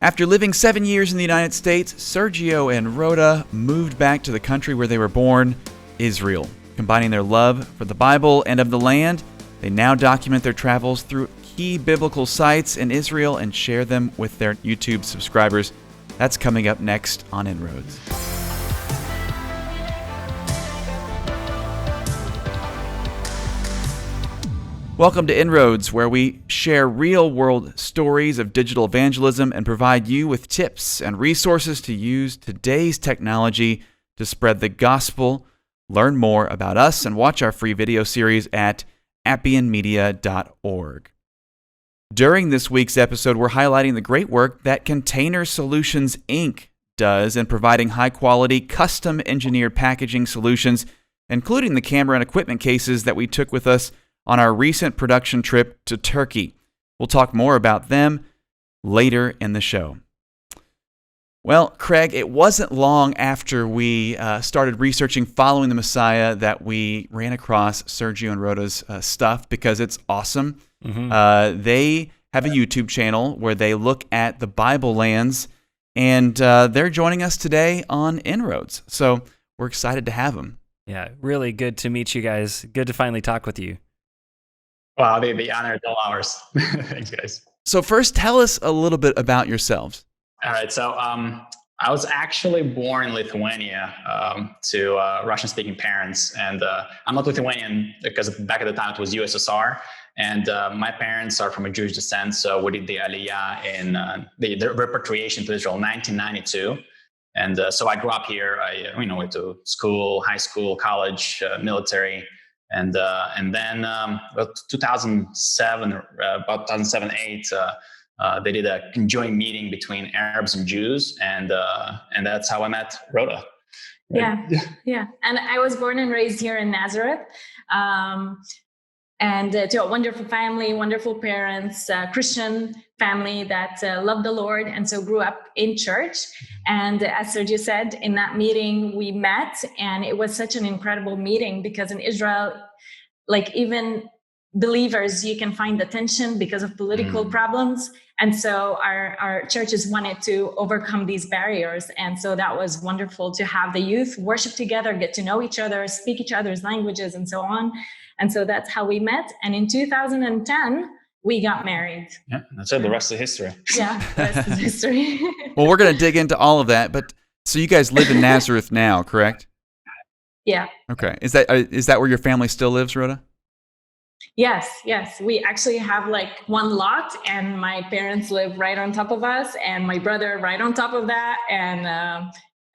After living 7 years in the United States, Sergio and Rhoda moved back to the country where they were born, Israel. Combining their love for the Bible and of the land, they now document their travels through key biblical sites in Israel and share them with their YouTube subscribers. That's coming up next on inRoads. Welcome to inRoads, where we share real-world stories of digital evangelism and provide you with tips and resources to use today's technology to spread the gospel. Learn more about us and watch our free video series at appianmedia.org. During this week's episode, we're highlighting the great work that Container Solutions, Inc. does in providing high-quality, custom-engineered packaging solutions, including the camera and equipment cases that we took with us on our recent production trip to Turkey. We'll talk more about them later in the show. Well, Craig, it wasn't long after we started researching Following the Messiah that we ran across Sergio and Rhoda's stuff, because it's awesome. Mm-hmm. They have a YouTube channel where they look at the Bible lands, and they're joining us today on inRoads. So we're excited to have them. Yeah, really good to meet you guys. Good to finally talk with you. Wow, the honor is all ours. Thanks, guys. So first, tell us a little bit about yourselves. All right, so I was actually born in Lithuania to Russian-speaking parents, and I'm not Lithuanian because back at the time it was USSR, and my parents are from a Jewish descent, so we did the Aliyah in the repatriation to Israel in 1992, and so I grew up here. I went to school, high school, college, military. And then about 2007, 8, they did a conjoined meeting between Arabs and Jews, and that's how I met Rhoda. Right? Yeah. And I was born and raised here in Nazareth, and to a wonderful family, wonderful parents, Christian family that loved the Lord, and so grew up in church. And as Sergio said, in that meeting we met, and it was such an incredible meeting because in Israel, like even believers, you can find the tension because of political problems. And so our churches wanted to overcome these barriers. And so that was wonderful to have the youth worship together, get to know each other, speak each other's languages, and so on. And so that's how we met. And in 2010, we got married. Yeah, that's it. The rest is history. Yeah, the rest is history. Well, we're going to dig into all of that. But so you guys live in Nazareth now, correct? Yeah. Okay. Is that where your family still lives, Rhoda? Yes. We actually have like one lot, and my parents live right on top of us, and my brother right on top of that. And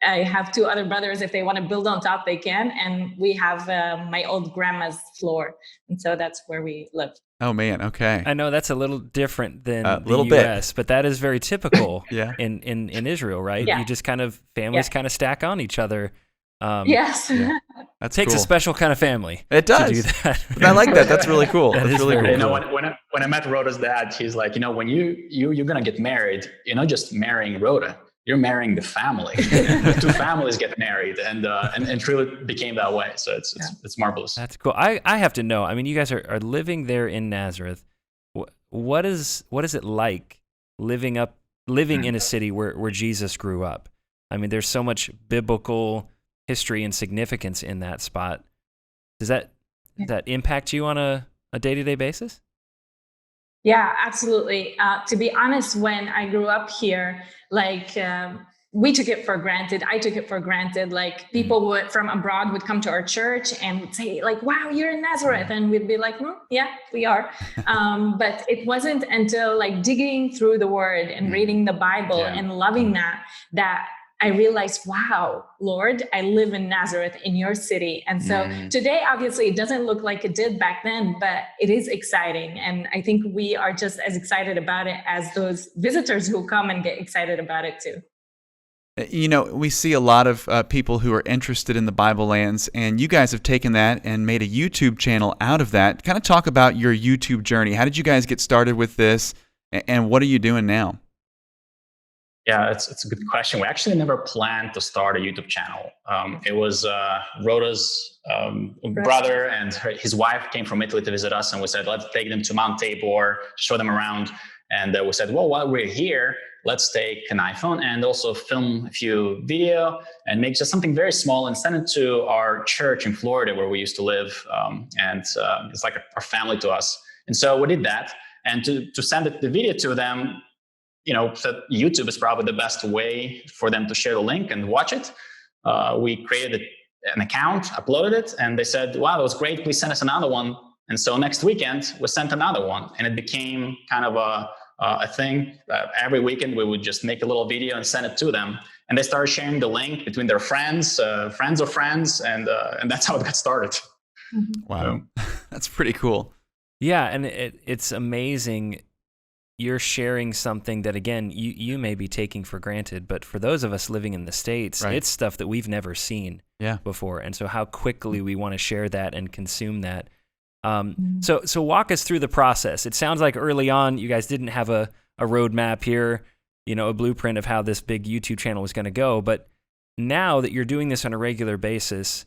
I have two other brothers. If they want to build on top, they can. And we have my old grandma's floor. And so that's where we live. Oh, man. Okay. I know that's a little different than the little U.S., but that is very typical yeah. in Israel, right? Yeah. You just kind of, families kind of stack on each other. Yes. Yeah. That takes cool. a special kind of family. It does. To do that. But I like that. That's really cool. That's really cool. You know, when I met Rhoda's dad, he's like, when you're gonna get married, you're not just marrying Rhoda, you're marrying the family. The two families get married, and it really became that way. So it's marvelous. That's cool. I have to know. I mean, you guys are living there in Nazareth. What is it like living in a city where Jesus grew up? I mean, there's so much biblical history and significance in that spot. Does that impact you on a day-to-day basis? Yeah, absolutely. To be honest, when I grew up here, like we took it for granted. I took it for granted. Like people from abroad would come to our church and would say like, wow, you're in Nazareth. And we'd be like, yeah, we are. But it wasn't until like digging through the word and reading the Bible and loving that I realized, wow, Lord, I live in Nazareth, in your city. And so today, obviously, it doesn't look like it did back then, but it is exciting. And I think we are just as excited about it as those visitors who come and get excited about it too. We see a lot of people who are interested in the Bible lands, and you guys have taken that and made a YouTube channel out of that. Kind of talk about your YouTube journey. How did you guys get started with this, and what are you doing now? Yeah, it's a good question. We actually never planned to start a YouTube channel. It was Rhoda's brother and his wife came from Italy to visit us, and we said, let's take them to Mount Tabor, show them around. And we said, well, while we're here, let's take an iPhone and also film a few video and make just something very small and send it to our church in Florida where we used to live. And it's like our family to us. And so we did that. And to send the video to them, that YouTube is probably the best way for them to share the link and watch it. We created an account, uploaded it, and they said, wow, that was great. Please send us another one. And so next weekend, we sent another one. And it became kind of a thing. Every weekend, we would just make a little video and send it to them. And they started sharing the link between their friends, friends of friends, and that's how it got started. Wow. That's pretty cool. Yeah, and it's amazing. You're sharing something that, again, you may be taking for granted, but for those of us living in the States, Right. it's stuff that we've never seen before. And so how quickly we want to share that and consume that. So walk us through the process. It sounds like early on, you guys didn't have a roadmap here, a blueprint of how this big YouTube channel was going to go. But now that you're doing this on a regular basis,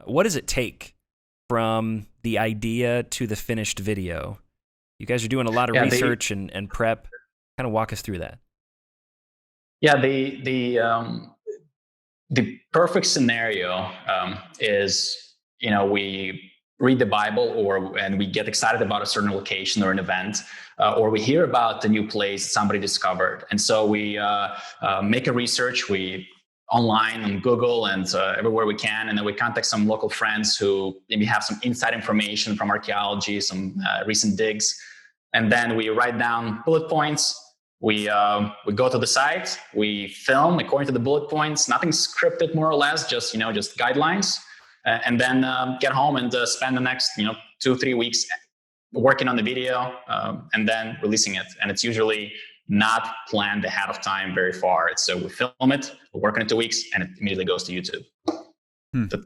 what does it take from the idea to the finished video? You guys are doing a lot of research and prep. Kind of walk us through that. Yeah, the perfect scenario is, we read the Bible and we get excited about a certain location or an event, or we hear about the new place somebody discovered. And so we make a research, we online on Google and everywhere we can, and then we contact some local friends who maybe have some inside information from archaeology, some recent digs, and then we write down bullet points. We go to the site, we film according to the bullet points, nothing scripted more or less, just guidelines, and then get home and spend the next 2-3 weeks working on the video and then releasing it. And it's usually not planned ahead of time very far. So we film it, we work on it 2 weeks, and it immediately goes to YouTube.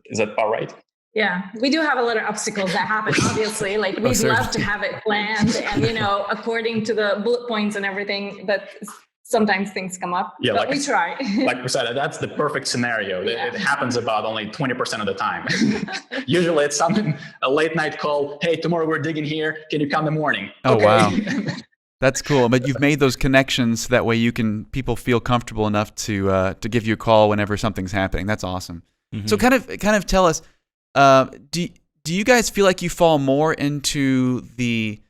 Is that about right? Yeah, we do have a lot of obstacles that happen, obviously. Like, we'd love to have it planned and, according to the bullet points and everything, but sometimes things come up. Yeah, but we try. Like we said, that's the perfect scenario. Yeah. It happens about only 20% of the time. Usually it's a late night call. Hey, tomorrow we're digging here. Can you come in the morning? Oh, okay. Wow. That's cool. But you've made those connections that way people feel comfortable enough to give you a call whenever something's happening. That's awesome. Mm-hmm. So kind of tell us, do you guys feel like you fall more into the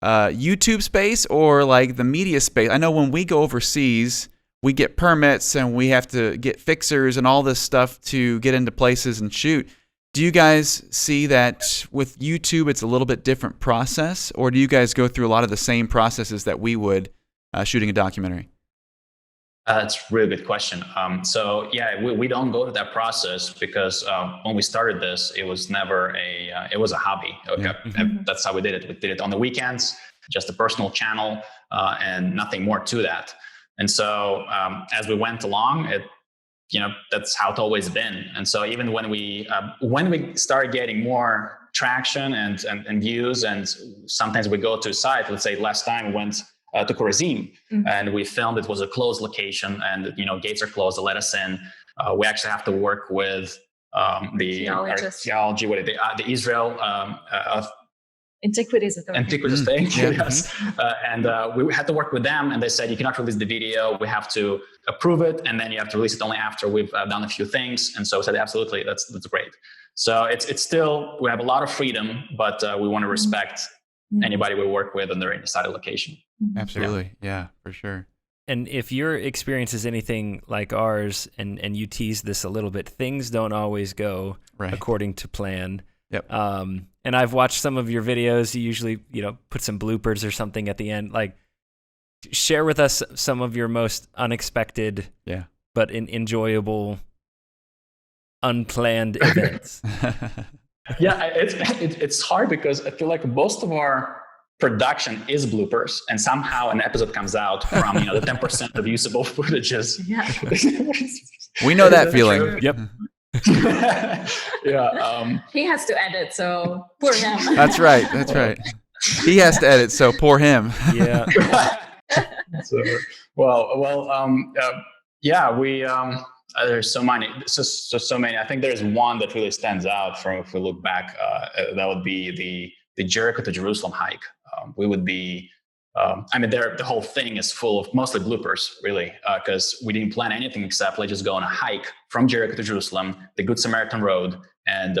YouTube space or like the media space? I know when we go overseas, we get permits and we have to get fixers and all this stuff to get into places and shoot. Do you guys see that with YouTube it's a little bit different process, or do you guys go through a lot of the same processes that we would shooting a documentary? That's a really good question. So yeah, we don't go to that process because when we started this, it was never it was a hobby. Okay. Mm-hmm. That's how we did it. We did it on the weekends, just a personal channel, and nothing more to that. And so as we went along, that's how it's always been. And so even when we started getting more traction and views, and sometimes we go to a site, let's say last time we went to Khorazim, and we filmed. It was a closed location, and gates are closed to let us in. We actually have to work with the archaeology, the Israel Antiquities Authority. Antiquities thing, yes. And we had to work with them, and they said you cannot release the video. We have to approve it, and then you have to release it only after we've done a few things. And so we said, absolutely, that's great. So it's still, we have a lot of freedom, but we want to respect anybody we work with and they're in a decided location. Absolutely. Yeah, for sure. And if your experience is anything like ours, and you tease this a little bit, things don't always go according to plan. Yep. And I've watched some of your videos. You usually, put some bloopers or something at the end. Like, share with us some of your most unexpected, but enjoyable, unplanned events. Yeah, it's hard because I feel like most of our production is bloopers, and somehow an episode comes out from the 10% of usable footages. Yeah, we know that feeling. Yep. Yeah. He has to edit, so poor him. That's right. He has to edit, so poor him. Yeah. So, we. There's so many. So many. I think there's one that really stands out from if we look back. That would be the Jericho to Jerusalem hike. We would be I mean, the whole thing is full of mostly bloopers, really, because we didn't plan anything except let's just go on a hike from Jericho to Jerusalem, the Good Samaritan Road, and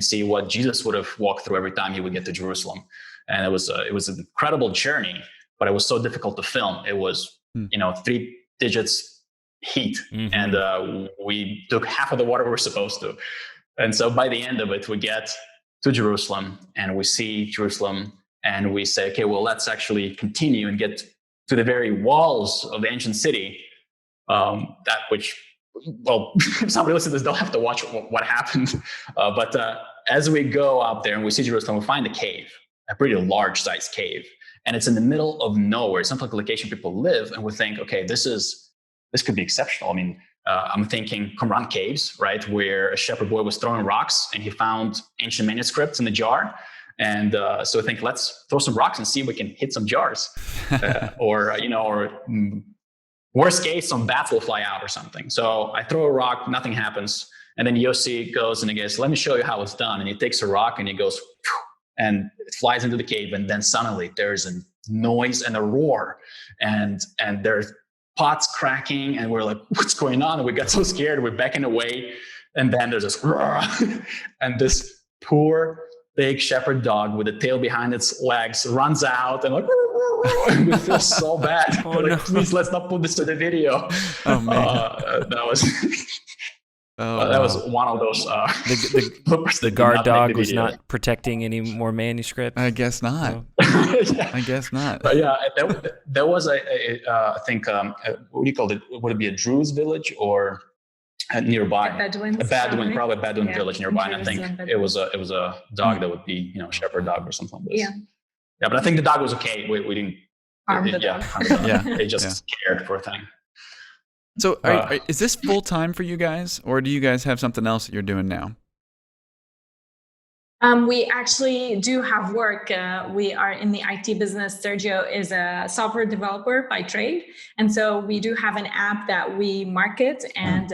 see what Jesus would have walked through every time he would get to Jerusalem. And it was an incredible journey, but it was so difficult to film. It was 3 digits heat, and we took half of the water we were supposed to. And so by the end of it, we get to Jerusalem and we see Jerusalem and we say, okay, well, let's actually continue and get to the very walls of the ancient city. If somebody listens to this, they'll have to watch what happened. But as we go up there and we see Jerusalem, we find a cave, a pretty large sized cave. And it's in the middle of nowhere. It's not like a location people live. And we think, okay, this could be exceptional. I mean, I'm thinking Qumran caves, right? Where a shepherd boy was throwing rocks and he found ancient manuscripts in the jar. And so I think, let's throw some rocks and see if we can hit some jars. Or worst case, some bats will fly out or something. So I throw a rock, nothing happens. And then Yossi goes and he goes, let me show you how it's done. And he takes a rock and he goes, and it flies into the cave. And then suddenly there's a noise and a roar. And there's pots cracking. And we're like, what's going on? And we got so scared. We're backing away. And then there's this roar. And this poor big shepherd dog with the tail behind its legs runs out and like, and we feel so bad. Please, let's not put this to the video. Oh man, that was one of those. The guard dog was not protecting any more manuscripts. I guess not. I guess not. But yeah, there was I think what do you call it? Would it be a Druze village or? Nearby, a Bedouin village nearby. And I think it was a dog that would be, shepherd dog or something like this. Yeah, but I think the dog was okay. We didn't harm the dog. They just scared, poor thing. So, is this full time for you guys, or do you guys have something else that you're doing now? We actually do have work. We are in the IT business. Sergio is a software developer by trade. And so we do have an app that we market and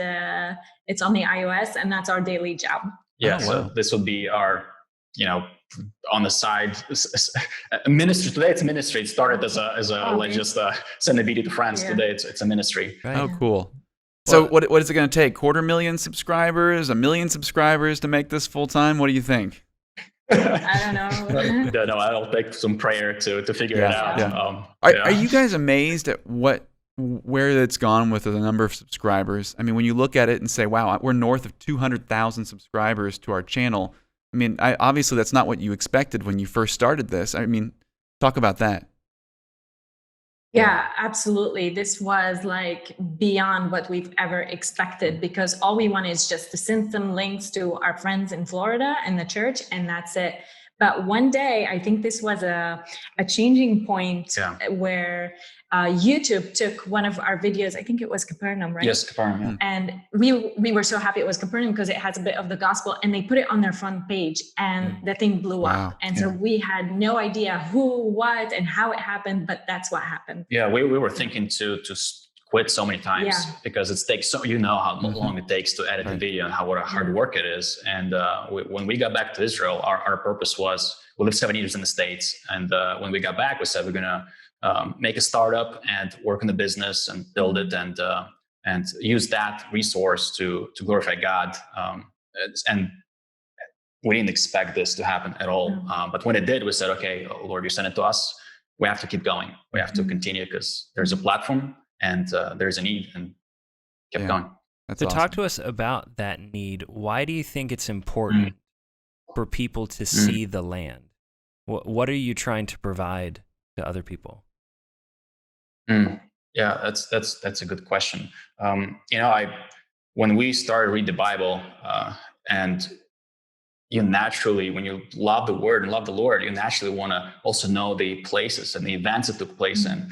it's on the iOS, and that's our daily job. Yeah, so this would be our, on the side, ministry. Today it's a ministry. It started as let's just send a video to friends. Yeah. Today it's a ministry. Right. Oh, cool. So what is it going to take? 250,000 subscribers, 1 million subscribers to make this full time? What do you think? I don't know. No, I'll take some prayer to figure it out. Yeah. Are you guys amazed at where it's gone with the number of subscribers? I mean, when you look at it and say, wow, we're north of 200,000 subscribers to our channel. I mean, obviously that's not what you expected when you first started this. I mean, talk about that. Yeah, absolutely. This was like beyond what we've ever expected, because all we want is just to send some links to our friends in Florida and the church, and that's it. But one day, I think this was a changing point where YouTube took one of our videos. I think it was Capernaum, right? Yes, Capernaum. Yeah. And we were so happy it was Capernaum because it has a bit of the gospel, and they put it on their front page, and the thing blew up. And so we had no idea who, what, and how it happened, but that's what happened. Yeah, we were thinking to quit so many times because it takes how long it takes to edit a video and what a hard work it is. And when we got back to Israel, our purpose was, we lived 7 years in the States. And when we got back, we said, we're going to make a startup and work in the business and build it and use that resource to glorify God. And we didn't expect this to happen at all. But when it did, we said, okay, Lord, you sent it to us. We have to keep going. We have to continue because there's a platform and there's a need, and kept going. That's awesome. Talk to us about that need. Why do you think it's important for people to see the land? What are you trying to provide to other people? Yeah, that's a good question. When we started read the Bible, and you naturally, when you love the Word and love the Lord, you naturally want to also know the places and the events that took place in.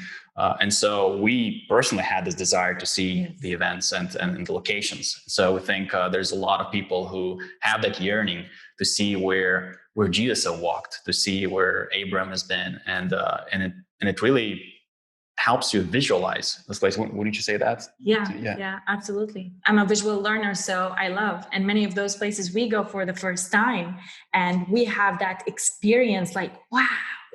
And so we personally had this desire to see the events and the locations. So we think there's a lot of people who have that yearning to see where Jesus has walked, to see where Abraham has been, and it really helps you visualize this place. Wouldn't you say that? Yeah, absolutely. I'm a visual learner, so I love, and many of those places we go for the first time, and we have that experience like, wow,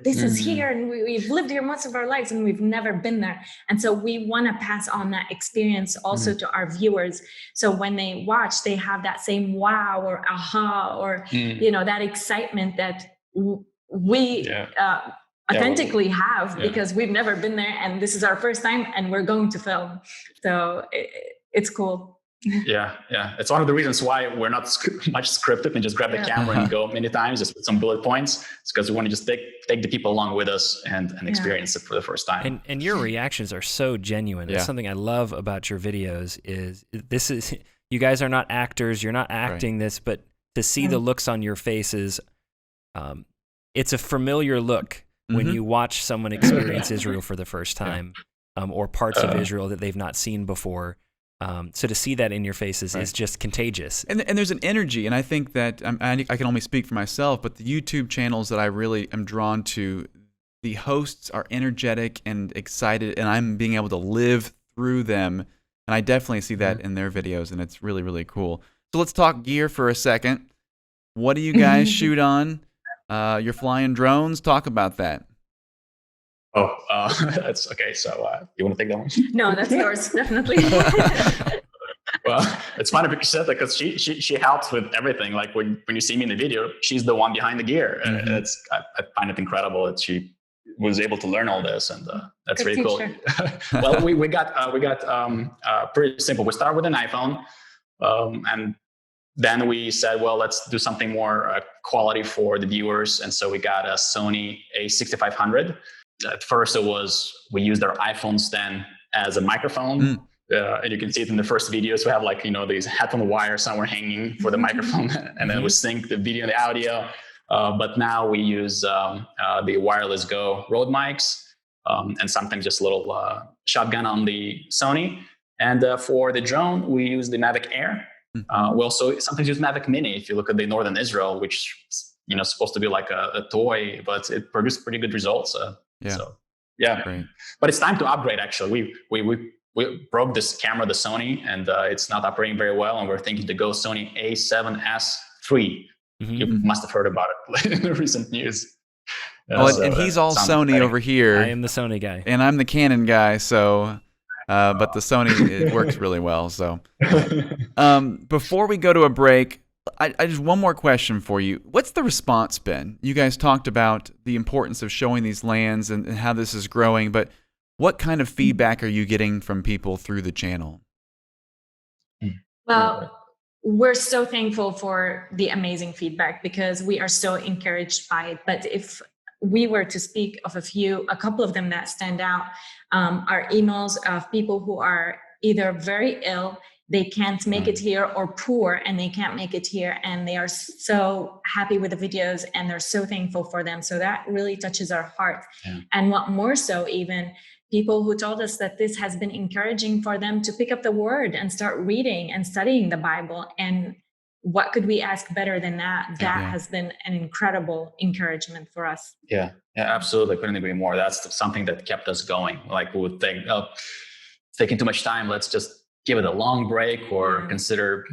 this is here, and we've lived here most of our lives, and we've never been there. And so we want to pass on that experience also to our viewers. So when they watch, they have that same wow or aha or, that excitement that we authentically have, because we've never been there, and this is our first time, and we're going to film. So it's cool. Yeah. It's one of the reasons why we're not much scripted and just grab the camera and go many times, just with some bullet points. It's because we want to just take the people along with us and experience it for the first time. And your reactions are so genuine. That's something I love about your videos. Is you guys are not actors. You're not acting this, but to see the looks on your faces, it's a familiar look when you watch someone experience Israel for the first time, or parts of Israel that they've not seen before. So to see that in your faces is just contagious. And there's an energy, and I think that I can only speak for myself, but the YouTube channels that I really am drawn to, the hosts are energetic and excited, and I'm being able to live through them. And I definitely see that in their videos, and it's really, really cool. So let's talk gear for a second. What do you guys shoot on? You're flying drones. Talk about that. That's okay. So you want to take that one? No, that's yours, definitely. Well, it's funny because she said that, because she helps with everything. Like when you see me in the video, she's the one behind the gear. And I find it incredible that she was able to learn all this, and that's Good really cool. Well, we got pretty simple. We start with an iPhone, and then we said, well, let's do something more quality for the viewers, and so we got a Sony A6500. At first, we used our iPhone stand as a microphone, and you can see it in the first videos. We have these headphone wires somewhere hanging for the microphone, and then we sync the video and the audio. But now we use the Wireless Go Rode mics, and sometimes just a little shotgun on the Sony. And for the drone, we use the Mavic Air. We also sometimes use Mavic Mini. If you look at the Northern Israel, which supposed to be like a toy, but it produced pretty good results. Great. But it's time to upgrade. Actually, we broke this camera, the Sony, and it's not operating very well. And we're thinking to go Sony A7S III. You must have heard about it in the recent news. And he's all Sony exciting over here. I am the Sony guy, and I'm the Canon guy. So, but the Sony, it works really well. So, before we go to a break, I just one more question for you. What's the response been? You guys talked about the importance of showing these lands and how this is growing, but what kind of feedback are you getting from people through the channel? Well, we're so thankful for the amazing feedback, because we are so encouraged by it. But if we were to speak of a couple of them that stand out, are emails of people who are either very ill, they can't make it here, or poor and they can't make it here, and they are so happy with the videos and they're so thankful for them. So that really touches our heart. And what more so, even people who told us that this has been encouraging for them to pick up the word and start reading and studying the Bible. And what could we ask better than that? That has been an incredible encouragement for us. Yeah, absolutely. Couldn't agree more. That's something that kept us going. Like we would think, it's taking too much time, let's just give it a long break, or consider,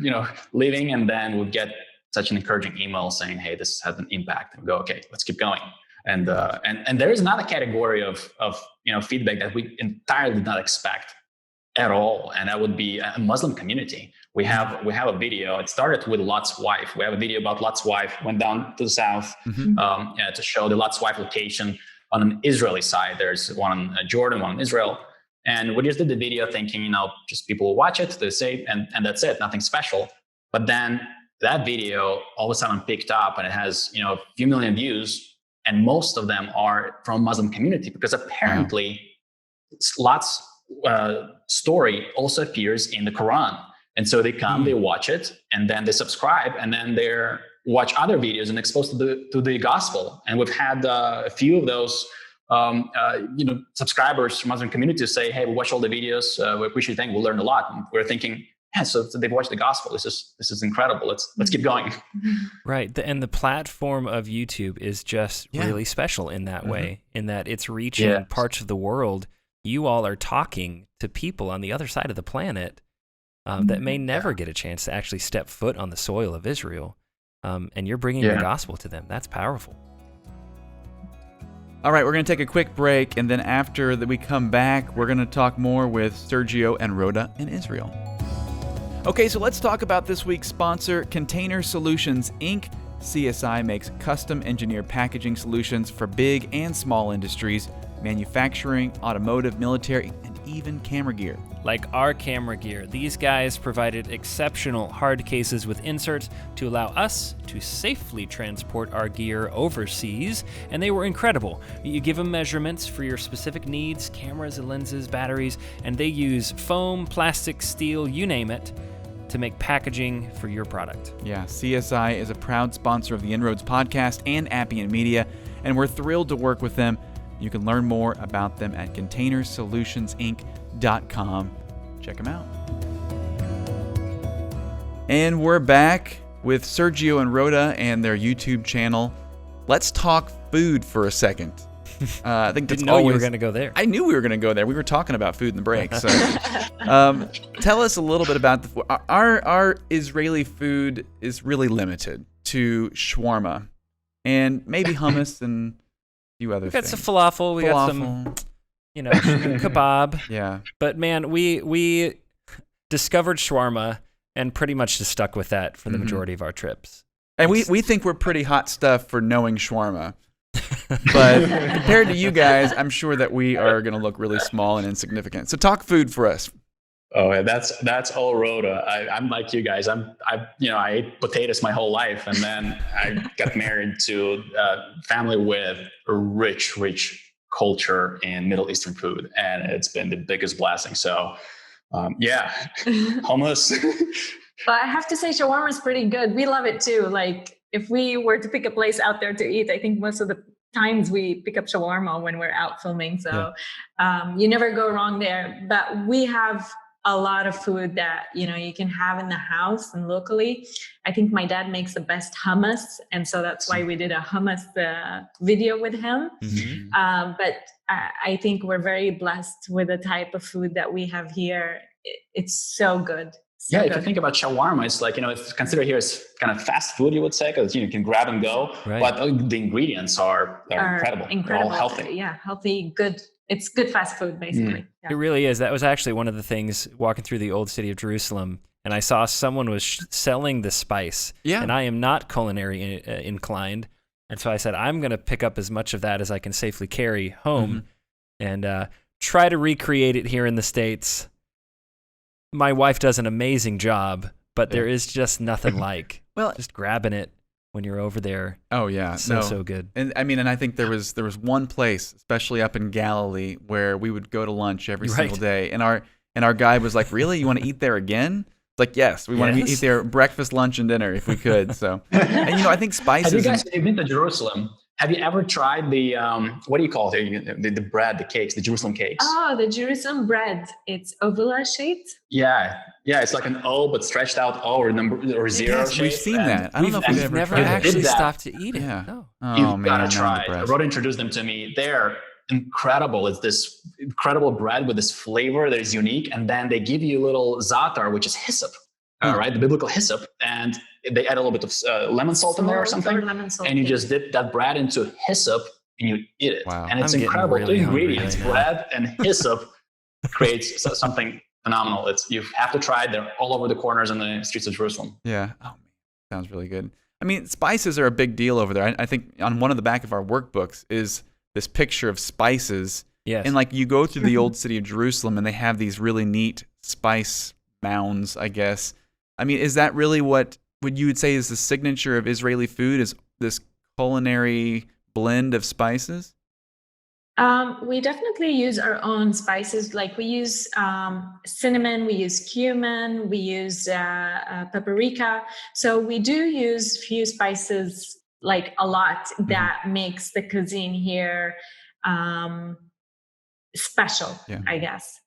leaving. And then we'll get such an encouraging email saying, hey, this has an impact. And we go, okay, let's keep going. And there is another category of feedback that we entirely did not expect at all. And that would be a Muslim community. We have a video. It started with Lot's wife. We have a video about Lot's wife, went down to the south to show the Lot's wife location on an Israeli side. There's one in Jordan, one in Israel. And we just did the video thinking, just people will watch it, they say, and that's it, nothing special. But then that video all of a sudden picked up, and it has, a few million views, and most of them are from Muslim community, because apparently Lot's story also appears in the Quran. And so they come, they watch it, and then they subscribe, and then they watch other videos and exposed to the gospel. And we've had a few of those subscribers from Muslim communities say, hey, we watch all the videos, we appreciate things, we learned a lot. And we're thinking, so they've watched the gospel. This is incredible. Let's keep going. Right. And the platform of YouTube is just really special in that way, in that it's reaching parts of the world. You all are talking to people on the other side of the planet that may never get a chance to actually step foot on the soil of Israel. And you're bringing the gospel to them. That's powerful. All right, we're going to take a quick break, and then after that we come back, we're going to talk more with Sergio and Rhoda in Israel. Okay, so let's talk about this week's sponsor, Container Solutions, Inc. CSI makes custom engineered packaging solutions for big and small industries, manufacturing, automotive, military, and even camera gear. Like our camera gear, these guys provided exceptional hard cases with inserts to allow us to safely transport our gear overseas, and they were incredible. You give them measurements for your specific needs, cameras and lenses, batteries, and they use foam, plastic, steel, you name it, to make packaging for your product. Yeah, CSI is a proud sponsor of the inRoads podcast and Appian Media, and we're thrilled to work with them. You can learn more about them at containersolutionsinc.com. Check them out. And we're back with Sergio and Rhoda and their YouTube channel. Let's talk food for a second. I think Didn't know you were going to go there. I knew we were going to go there. We were talking about food in the break. So, tell us a little bit about our Israeli food is really limited to shawarma and maybe hummus and a few other We got things. some falafel. We got some, kebab. Yeah. But man, we discovered shawarma and pretty much just stuck with that for the majority of our trips. And we think we're pretty hot stuff for knowing shawarma. But compared to you guys, I'm sure that we are going to look really small and insignificant. So talk food for us. Oh, yeah, that's all Rhoda. I'm like you guys. I ate potatoes my whole life, and then I got married to a family with a rich culture in Middle Eastern food, and it's been the biggest blessing. So, hummus. But I have to say, shawarma is pretty good. We love it too. Like, if we were to pick a place out there to eat, I think most of the times we pick up shawarma when we're out filming. So you never go wrong there. But we have a lot of food that, you can have in the house and locally. I think my dad makes the best hummus. And so that's why we did a hummus video with him. Mm-hmm. But I think we're very blessed with the type of food that we have here. It's so good. Yeah, if you think about shawarma, it's like, it's considered here as kind of fast food, you would say, because you can grab and go. Right. But the ingredients are incredible. They're all healthy. Yeah, healthy, good. It's good fast food, basically. Yeah. It really is. That was actually one of the things walking through the old city of Jerusalem, and I saw someone was selling the spice. Yeah. And I am not culinary inclined, and so I said I'm going to pick up as much of that as I can safely carry home, and try to recreate it here in the States. My wife does an amazing job, but there is just nothing like just grabbing it when you're over there. Oh yeah, so good. And I think there was one place, especially up in Galilee, where we would go to lunch every single day, and our guide was like, "Really, you want to eat there again?" It's like, yes, we want to eat there breakfast, lunch, and dinner if we could. So, and I think spices. Have you guys been to Jerusalem? Have you ever tried the what do you call it? The bread, the cakes, the Jerusalem cakes? Oh, the Jerusalem bread. It's oval shaped. Yeah, it's like an O, but stretched out O or zero. Yes, we've seen that. I don't know if we've never tried actually that. stopped to eat it. Yeah. No. Oh You've man, got I'm to not try. impressed. Rhoda introduced them to me. They're incredible. It's this incredible bread with this flavor that is unique, and then they give you a little za'atar, which is hyssop. Right, the biblical hyssop, and they add a little bit of lemon salt in there or something, and you just dip that bread into hyssop and you eat it. Wow. And it's I'm incredible. getting really Two ingredients, hungry bread and hyssop, creates something phenomenal. You have to try it. They're all over the corners and the streets of Jerusalem. Yeah. Oh man, sounds really good. I mean, spices are a big deal over there. I think on one of the back of our workbooks is this picture of spices. Yes. And like you go through the old city of Jerusalem, and they have these really neat spice mounds, I guess. I mean, is that really what you would say is the signature of Israeli food, is this culinary blend of spices? We definitely use our own spices. Like we use cinnamon, we use cumin, we use paprika. So we do use few spices, like a lot, that makes the cuisine here special, I guess.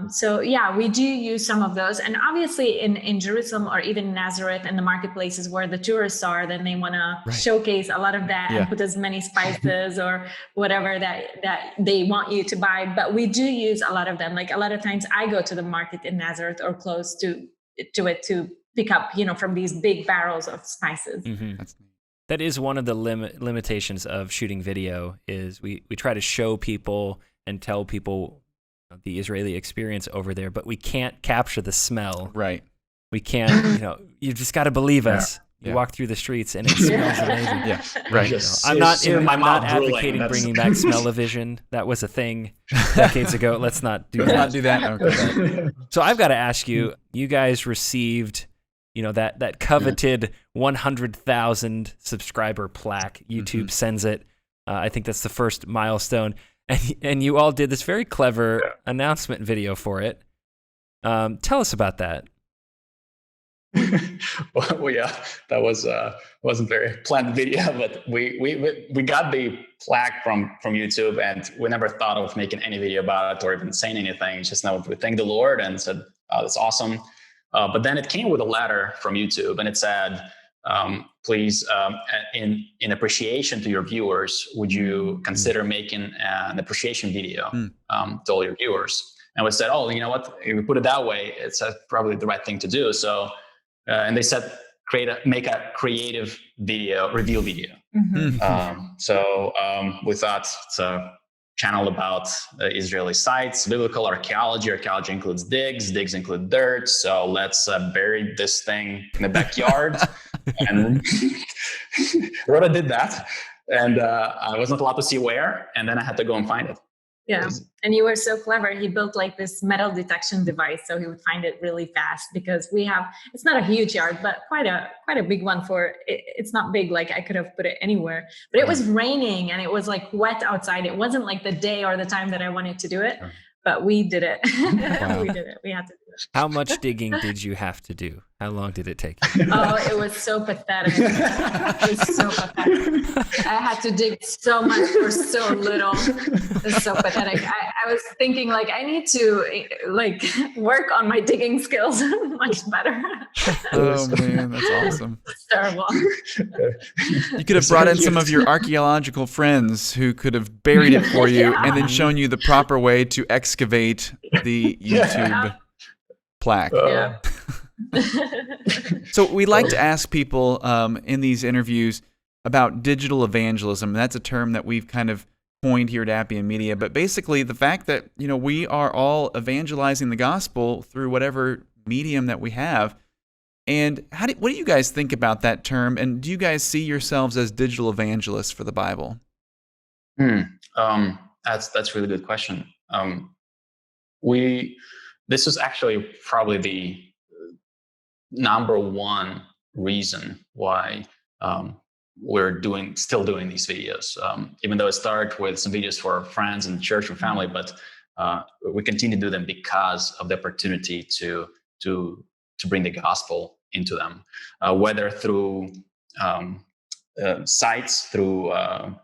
So yeah, we do use some of those. And obviously in Jerusalem or even Nazareth and the marketplaces where the tourists are, then they want to showcase a lot of that and put as many spices or whatever that they want you to buy. But we do use a lot of them. Like a lot of times I go to the market in Nazareth or close to it to pick up, from these big barrels of spices. That's neat. That is one of the limitations of shooting video is we try to show people and tell people the Israeli experience over there, but we can't capture the smell. Right. We can't, you just got to believe us. You walk through the streets and it smells amazing. Yeah, right. I'm not advocating bringing back smell-o-vision. That was a thing decades ago. Let's not do that. Not do that. Okay. So I've got to ask you, you guys received, that coveted 100,000 subscriber plaque. YouTube sends it. I think that's the first milestone. And you all did this very clever announcement video for it. Tell us about that. Well, yeah, that wasn't very planned video, but we got the plaque from YouTube, and we never thought of making any video about it or even saying anything. Just know we thanked the Lord and said, "Oh, that's awesome." But then it came with a letter from YouTube, and it said, "Please, in appreciation to your viewers, would you consider making an appreciation video to all your viewers?" And we said, "Oh, you know what? If we put it that way, it's probably the right thing to do." So. And they said, make a creative video, review video. So we thought it's a channel about Israeli sites, biblical archaeology. Archaeology includes digs include dirt. So let's bury this thing in the backyard. And Rhoda did that. And I was not allowed to see where. And then I had to go and find it. Yeah. And you were so clever. He built like this metal detection device so he would find it really fast, because it's not a huge yard, but quite a big one for it. It's not big. Like I could have put it anywhere, but it was raining and it was like wet outside. It wasn't like the day or the time that I wanted to do it, but we did it. Wow. We did it. We had to do it. How much digging did you have to do? How long did it take? Oh, it was so pathetic. It was so pathetic. I had to dig so much for so little. It's so pathetic. I was thinking like I need to like work on my digging skills much better. Oh man, that's awesome. It's terrible. You could have brought in some of your archaeological friends who could have buried it for you and then shown you the proper way to excavate the YouTube plaque. Yeah. So we like to ask people in these interviews about digital evangelism. That's a term that we've kind of coined here at Appian Media. But basically the fact that, we are all evangelizing the gospel through whatever medium that we have. And what do you guys think about that term? And do you guys see yourselves as digital evangelists for the Bible? That's a really good question. This is actually probably the number one reason why we're still doing these videos. Even though it started with some videos for friends and church and family, but we continue to do them because of the opportunity to bring the gospel into them, whether through sites, through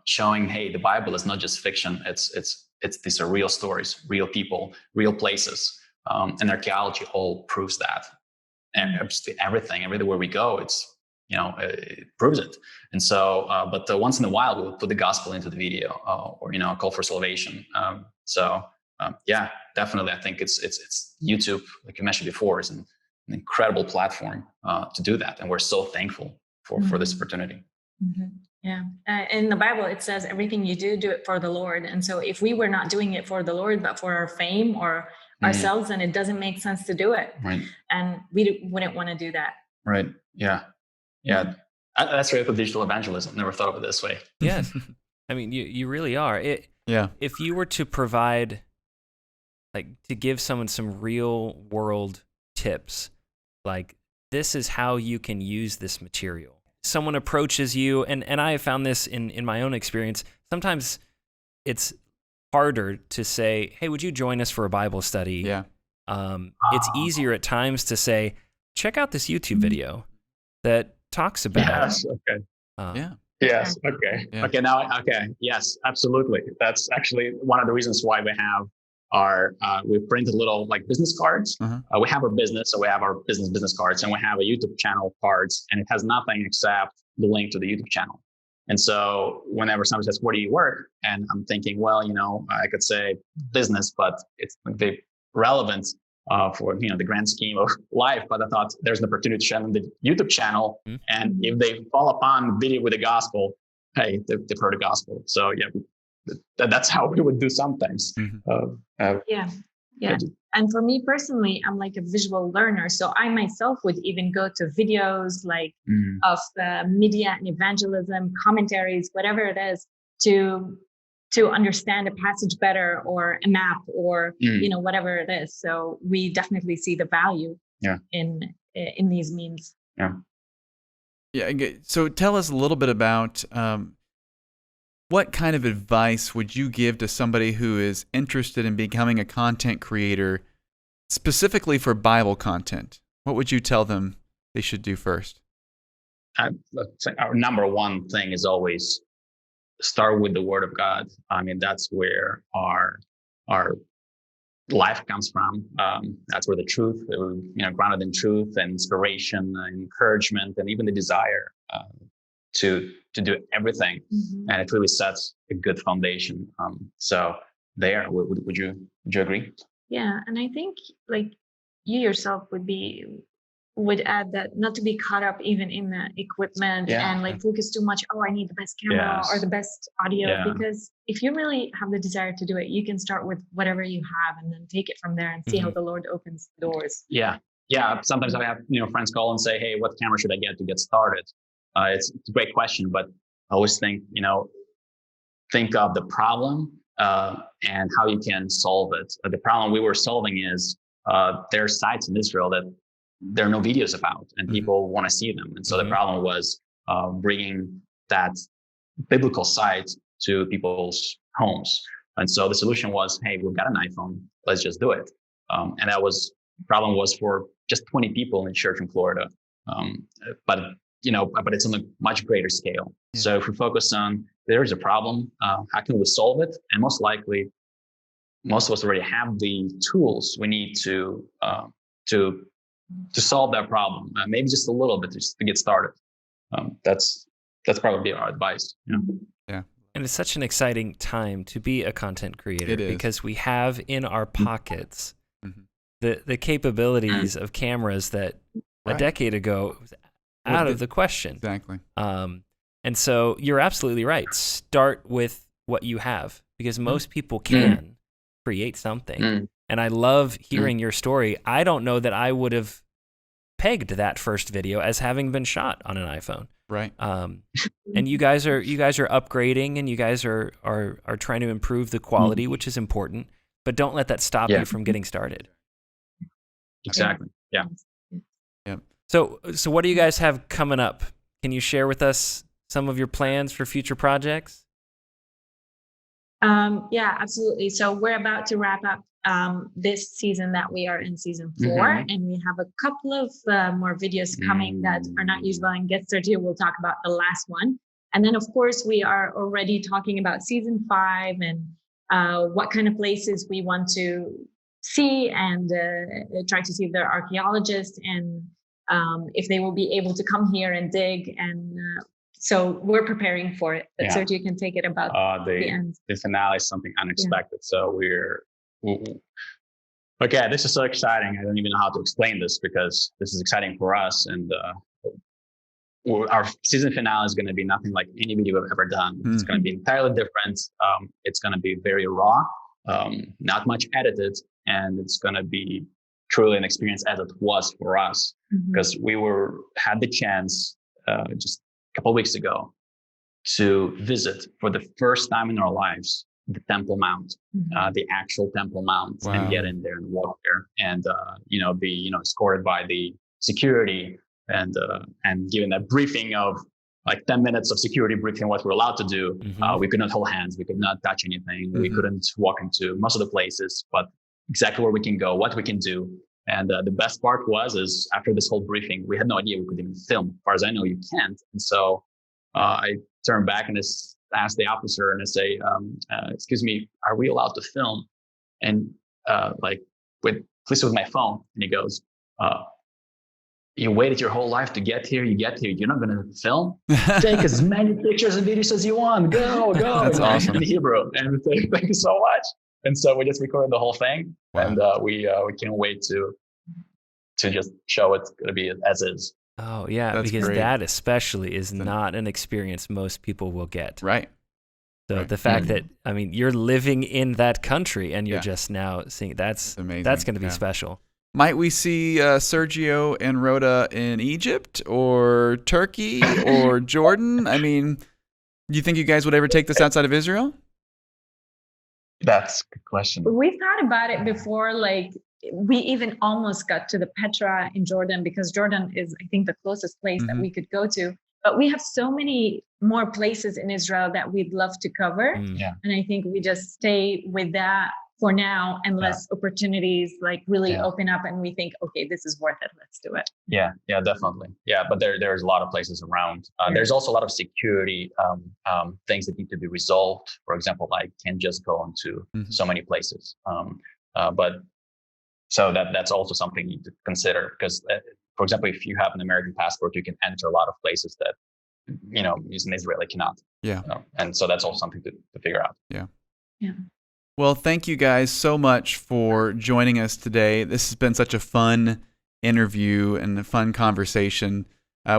showing, hey, the Bible is not just fiction. These are real stories, real people, real places, and archaeology all proves that. And everywhere we go, it proves it. And so, but once in a while, we'll put the gospel into the video, or a call for salvation. Yeah, definitely, I think it's YouTube, like you mentioned before, is an incredible platform to do that, and we're so thankful for this opportunity. Mm-hmm. Yeah, in the Bible it says everything you do it for the Lord. And so, if we were not doing it for the Lord, but for our fame or ourselves, and it doesn't make sense to do it. Right. And we wouldn't want to do that. Right. Yeah. That's right with digital evangelism. Never thought of it this way. Yes. I mean, you really are. If you were to provide, like, to give someone some real world tips, like, this is how you can use this material. Someone approaches you, and I have found this in my own experience. Sometimes it's harder to say, hey, would you join us for a Bible study? Yeah. It's easier at times to say, check out this YouTube video that talks about. Yes. Okay. Yes. Okay. Yeah. Okay. Now. Okay. Yes. Absolutely. That's actually one of the reasons why we have we printed little like business cards. We have our business, so we have our business cards, and we have a YouTube channel cards, and it has nothing except the link to the YouTube channel. And so whenever somebody says, where do you work? And I'm thinking, well, I could say business, but it's the relevant for the grand scheme of life. But I thought there's an opportunity to share on the YouTube channel, and if they fall upon video with the gospel, hey, they've heard the gospel. So that's how we would do sometimes. Yeah. And for me personally, I'm like a visual learner. So I myself would even go to videos like of media and evangelism, commentaries, whatever it is, to understand a passage better, or a map, or whatever it is. So we definitely see the value in these means. Yeah. So tell us a little bit about what kind of advice would you give to somebody who is interested in becoming a content creator, specifically for Bible content? What would you tell them they should do first? Our number one thing is always start with the Word of God. I mean, that's where our life comes from. That's where the truth, grounded in truth and inspiration and encouragement, and even the desire to do everything. And it really sets a good foundation. So there, would you agree? Yeah, and I think like you yourself would add that not to be caught up even in the equipment and like focus too much. Oh, I need the best camera or the best audio, because if you really have the desire to do it, you can start with whatever you have and then take it from there and see how the Lord opens the doors. Yeah. Sometimes I have friends call and say, "Hey, what camera should I get started?" It's a great question, but I always think of the problem and how you can solve it. The problem we were solving is there are sites in Israel that there are no videos about, and people want to see them. And so the problem was bringing that biblical site to people's homes. And so the solution was, hey, we've got an iPhone, let's just do it. And problem was for just 20 people in church in Florida. But it's on a much greater scale. So if we focus on, there is a problem, how can we solve it? And most likely, most of us already have the tools we need to solve that problem. Maybe just a little bit just to get started. That's probably our advice. Yeah. And it's such an exciting time to be a content creator because we have in our pockets the capabilities of cameras that a decade ago was out of the question. Exactly. And so you're absolutely right. Start with what you have, because most people can create something. And I love hearing your story. I don't know that I would have pegged that first video as having been shot on an iPhone. Right. And you guys are upgrading, and you guys are trying to improve the quality, which is important. But don't let that stop you from getting started. Exactly. Yeah. So what do you guys have coming up? Can you share with us some of your plans for future projects? Yeah, absolutely. So we're about to wrap up this season that we are in season 4, and we have a couple of more videos coming that are not usual, and guest Sergio will talk about the last one. And then, of course, we are already talking about season 5 and what kind of places we want to see, and try to see if there are archaeologists, and if they will be able to come here and dig. And so we're preparing for it. But Sergio can take it about the end. The finale is something unexpected. So okay, this is so exciting. I don't even know how to explain this, because this is exciting for us. And our season finale is going to be nothing like any video we've ever done. It's going to be entirely different. It's going to be very raw, not much edited, and it's going to be truly an experience as it was for us, because we had the chance just a couple of weeks ago to visit for the first time in our lives the Temple Mount, the actual Temple Mount, and get in there and walk there, and be escorted by the security, and given that briefing of like 10 minutes of security briefing what we're allowed to do. We could not hold hands, we could not touch anything, we couldn't walk into most of the places, but exactly where we can go, what we can do. And the best part is after this whole briefing, we had no idea we could even film. As far as I know, you can't. And so I turned back and asked the officer, and I say, excuse me, are we allowed to film? And please with my phone. And he goes, you waited your whole life to get here. You get here, you're not going to film? Take as many pictures and videos as you want. Go. That's awesome. In Hebrew. And say, thank you so much. And so we just recorded the whole thing. Wow. And we can't wait to just show it's going to be as is. Oh, yeah, That's because great. that especially is not an experience most people will get. Right. So Right. the fact that, I mean, you're living in that country and you're Yeah. just now seeing, that's amazing. That's going to be Yeah. special. Might we see Sergio and Rhoda in Egypt or Turkey or Jordan? I mean, do you think you guys would ever take this outside of Israel? That's a good question. We thought about it before, like we even almost got to the Petra in Jordan, because Jordan is, I think, the closest place that we could go to. But we have so many more places in Israel that we'd love to cover. Yeah. And I think we just stay with that for now, unless opportunities like really open up and we think, okay, this is worth it. Let's do it. Yeah, definitely. Yeah, but there's a lot of places around. There's also a lot of security things that need to be resolved. For example, I can't just go into so many places. But so that's also something you need to consider, because, for example, if you have an American passport, you can enter a lot of places that, you know, an Israeli cannot. Yeah. And so that's also something to figure out. Yeah. Yeah. Well, thank you guys so much for joining us today. This has been such a fun interview and a fun conversation.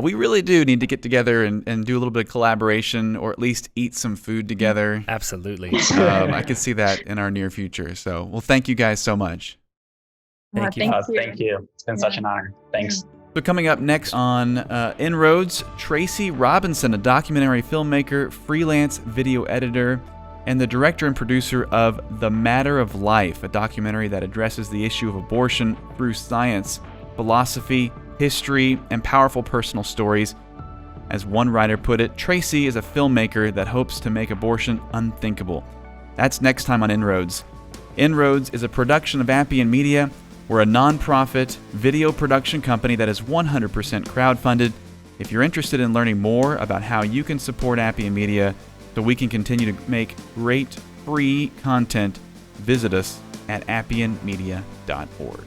We really do need to get together and do a little bit of collaboration, or at least eat some food together. Absolutely. I could see that in our near future. So, well, thank you guys so much. Thank you. Thank you. It's been such an honor. Thanks. So coming up next on inRoads, Tracy Robinson, a documentary filmmaker, freelance video editor, and the director and producer of The Matter of Life, a documentary that addresses the issue of abortion through science, philosophy, history, and powerful personal stories. As one writer put it, Tracy is a filmmaker that hopes to make abortion unthinkable. That's next time on inRoads. inRoads is a production of Appian Media. We're a non-profit video production company that is 100% crowdfunded. If you're interested in learning more about how you can support Appian Media so we can continue to make great free content, visit us at appianmedia.org.